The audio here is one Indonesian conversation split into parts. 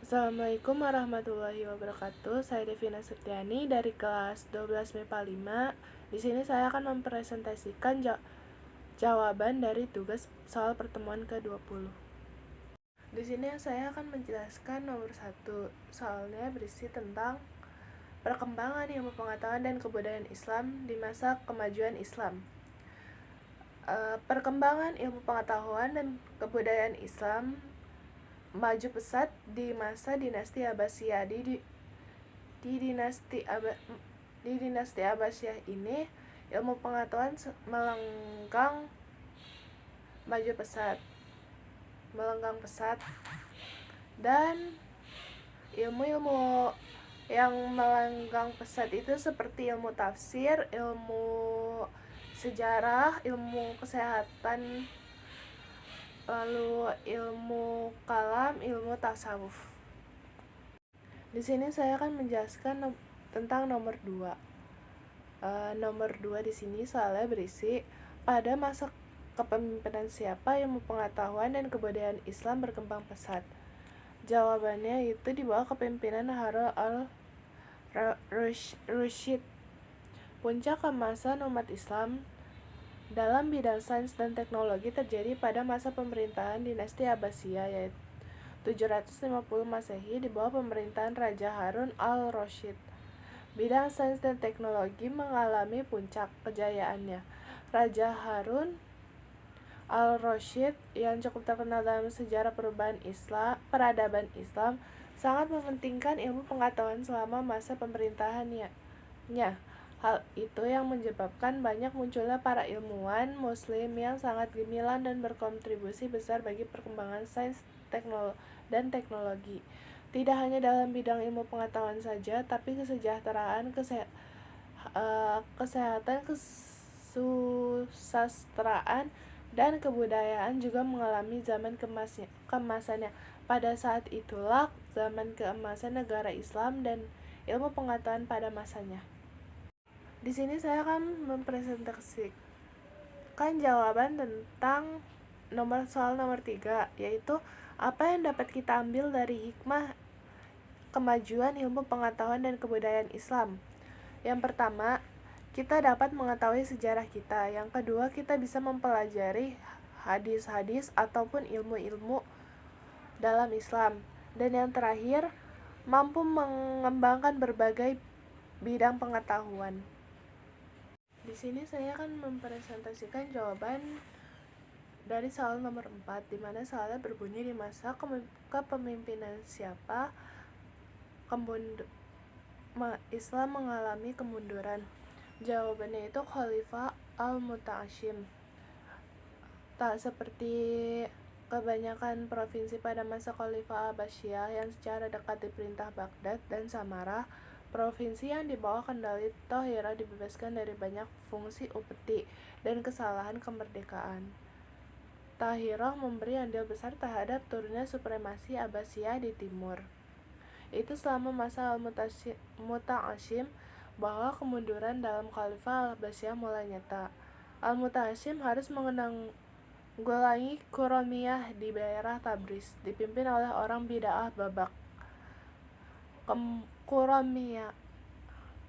Assalamualaikum warahmatullahi wabarakatuh. Saya Devina Septiani dari kelas 12 MIPA 5. Di sini saya akan mempresentasikan jawaban dari tugas soal pertemuan ke-20. Di sini saya akan menjelaskan nomor 1. Soalnya berisi tentang perkembangan ilmu pengetahuan dan kebudayaan Islam di masa kemajuan Islam. Perkembangan ilmu pengetahuan dan kebudayaan Islam maju pesat di masa dinasti Abbasiyah. Di dinasti Abbasiyah ini, ilmu pengetahuan melenggang pesat, dan ilmu-ilmu yang melenggang pesat itu seperti ilmu tafsir, ilmu sejarah, ilmu kesehatan, lalu ilmu kalam, ilmu tasawuf. Di sini saya akan menjelaskan tentang nomor 2. Nomor 2 di sini soalnya berisi pada masa kepemimpinan siapa ilmu pengetahuan dan kebudayaan Islam berkembang pesat. Jawabannya itu di bawah kepemimpinan Harun al-Rasyid. Puncak keemasan umat Islam dalam bidang sains dan teknologi terjadi pada masa pemerintahan dinasti Abbasiyah, yaitu 750 Masehi di bawah pemerintahan Raja Harun al-Rasyid. Bidang sains dan teknologi mengalami puncak kejayaannya. Raja Harun al-Rasyid yang cukup terkenal dalam sejarah peradaban Islam sangat mementingkan ilmu pengetahuan selama masa pemerintahannya. Hal itu yang menyebabkan banyak munculnya para ilmuwan muslim yang sangat gemilang dan berkontribusi besar bagi perkembangan sains dan teknologi. Tidak hanya dalam bidang ilmu pengetahuan saja, tapi kesejahteraan, kesehatan, kesusastraan, dan kebudayaan juga mengalami zaman keemasannya. Pada saat itulah zaman keemasan negara Islam dan ilmu pengetahuan pada masanya. Di sini saya akan mempresentasikan jawaban tentang soal nomor 3, yaitu apa yang dapat kita ambil dari hikmah kemajuan ilmu pengetahuan dan kebudayaan Islam. Yang pertama, kita dapat mengetahui sejarah kita. Yang kedua, kita bisa mempelajari hadis-hadis ataupun ilmu-ilmu dalam Islam. Dan yang terakhir, mampu mengembangkan berbagai bidang pengetahuan. Di sini saya akan mempresentasikan jawaban dari soal nomor 4, di mana soalnya berbunyi di masa kepemimpinan siapa Islam mengalami kemunduran. Jawabannya itu Khalifah al-Muta'asyim. Tak seperti kebanyakan provinsi pada masa Khalifah Abbasiyah yang secara dekat diperintah Baghdad dan Samarah, provinsi yang di bawah kendali Thahirah dibebaskan dari banyak fungsi upeti dan kesalahan kemerdekaan. Thahirah memberi andil besar terhadap turunnya supremasi Abbasiyah di timur. Itu selama masa Al-Muta'asyim bahwa kemunduran dalam Khalifah Al-Abbasiyah mulai nyata. Al-Muta'asyim harus menanggulangi Kuromiyah di daerah Tabriz, dipimpin oleh orang bid'ah Babak. Kuromiyah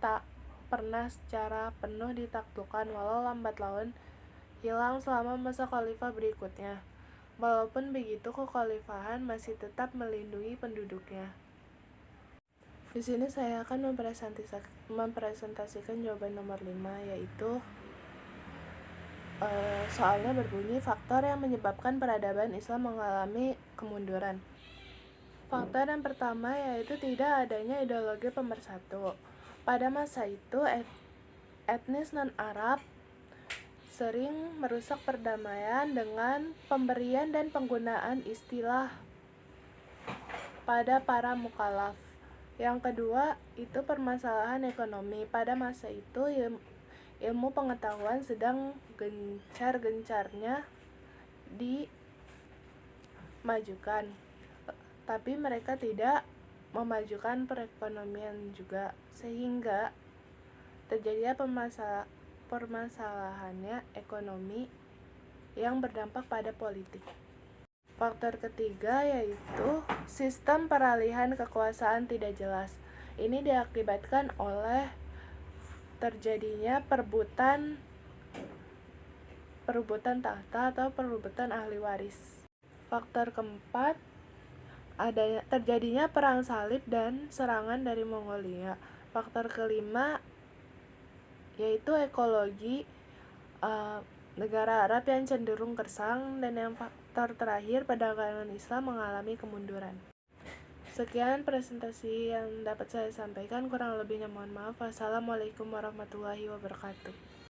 tak pernah secara penuh ditaklukkan, walau lambat laun hilang selama masa khalifah berikutnya. Walaupun begitu, kekhalifahan masih tetap melindungi penduduknya. Di sini saya akan mempresentasikan jawaban nomor 5, yaitu soalnya berbunyi faktor yang menyebabkan peradaban Islam mengalami kemunduran. Faktor yang pertama yaitu tidak adanya ideologi pemersatu. Pada masa itu, etnis non-Arab sering merusak perdamaian dengan pemberian dan penggunaan istilah pada para mukallaf. Yang kedua, itu permasalahan ekonomi. Pada masa itu, ilmu pengetahuan sedang gencar-gencarnya dimajukan, tapi mereka tidak memajukan perekonomian juga, sehingga terjadinya permasalahannya ekonomi yang berdampak pada politik. Faktor ketiga yaitu sistem peralihan kekuasaan tidak jelas. Ini diakibatkan oleh terjadinya perebutan tahta atau perebutan ahli waris. Faktor keempat, terjadinya perang salib dan serangan dari Mongolia. Faktor kelima yaitu ekologi, negara Arab yang cenderung gersang, dan yang faktor terakhir, perdagangan Islam mengalami kemunduran. Sekian presentasi yang dapat saya sampaikan, kurang lebihnya mohon maaf. Wassalamualaikum warahmatullahi wabarakatuh.